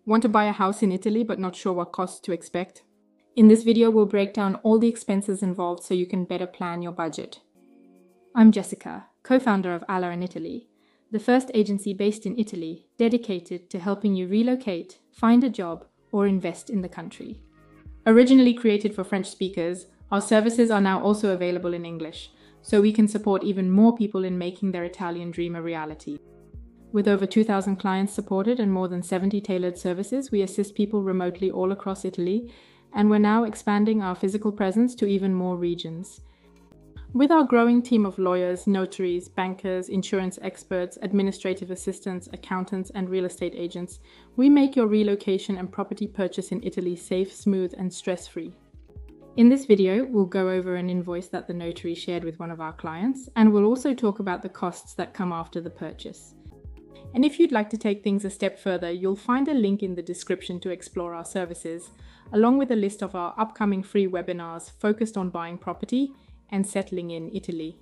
Want to buy a house in Italy but not sure what costs to expect? In this video, we'll break down all the expenses involved so you can better plan your budget. I'm Jessica, co-founder of Alla in Italy, the first agency based in Italy dedicated to helping you relocate, find a job, or invest in the country. Originally created for French speakers, our services are now also available in English, so we can support even more people in making their Italian dream a reality. With over 2,000 clients supported and more than 70 tailored services, we assist people remotely all across Italy, and we're now expanding our physical presence to even more regions. With our growing team of lawyers, notaries, bankers, insurance experts, administrative assistants, accountants, and real estate agents, we make your relocation and property purchase in Italy safe, smooth, and stress-free. In this video, we'll go over an invoice that the notary shared with one of our clients, and we'll also talk about the costs that come after the purchase. And if you'd like to take things a step further, you'll find a link in the description to explore our services, along with a list of our upcoming free webinars focused on buying property and settling in Italy.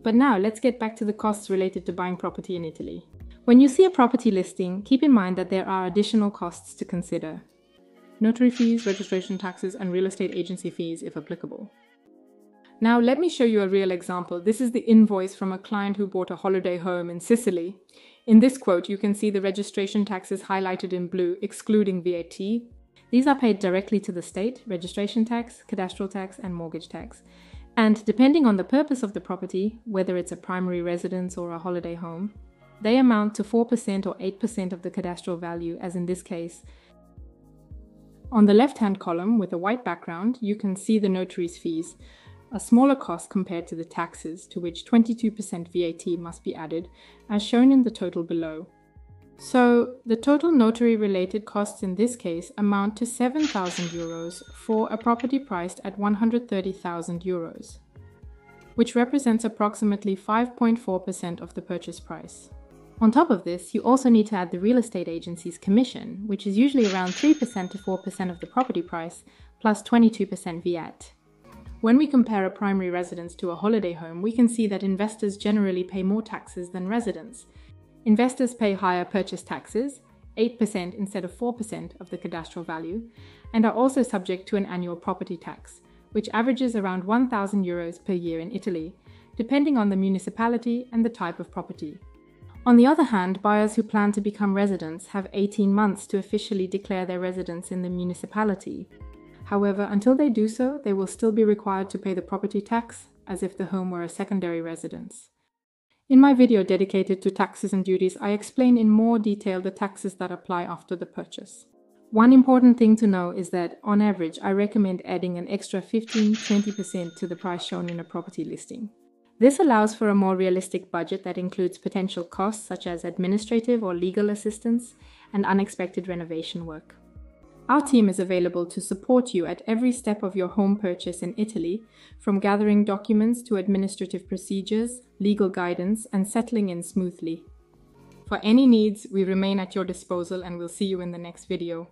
But now let's get back to the costs related to buying property in Italy. When you see a property listing, keep in mind that there are additional costs to consider. Notary fees, registration taxes, and real estate agency fees if applicable. Now let me show you a real example. This is the invoice from a client who bought a holiday home in Sicily. In this quote, you can see the registration taxes highlighted in blue, excluding VAT. These are paid directly to the state: registration tax, cadastral tax, and mortgage tax. And depending on the purpose of the property, whether it's a primary residence or a holiday home, they amount to 4% or 8% of the cadastral value, as in this case. On the left-hand column, with a white background, you can see the notary's fees, a smaller cost compared to the taxes, to which 22% VAT must be added, as shown in the total below. So, the total notary-related costs in this case amount to 7,000 euros for a property priced at 130,000 euros, which represents approximately 5.4% of the purchase price. On top of this, you also need to add the real estate agency's commission, which is usually around 3% to 4% of the property price, plus 22% VAT. When we compare a primary residence to a holiday home, we can see that investors generally pay more taxes than residents. Investors pay higher purchase taxes, 8% instead of 4% of the cadastral value, and are also subject to an annual property tax, which averages around 1,000 euros per year in Italy, depending on the municipality and the type of property. On the other hand, buyers who plan to become residents have 18 months to officially declare their residence in the municipality. However, until they do so, they will still be required to pay the property tax as if the home were a secondary residence. In my video dedicated to taxes and duties, I explain in more detail the taxes that apply after the purchase. One important thing to know is that, on average, I recommend adding an extra 15–20% to the price shown in a property listing. This allows for a more realistic budget that includes potential costs such as administrative or legal assistance and unexpected renovation work. Our team is available to support you at every step of your home purchase in Italy, from gathering documents to administrative procedures, legal guidance, and settling in smoothly. For any needs, we remain at your disposal, and we'll see you in the next video.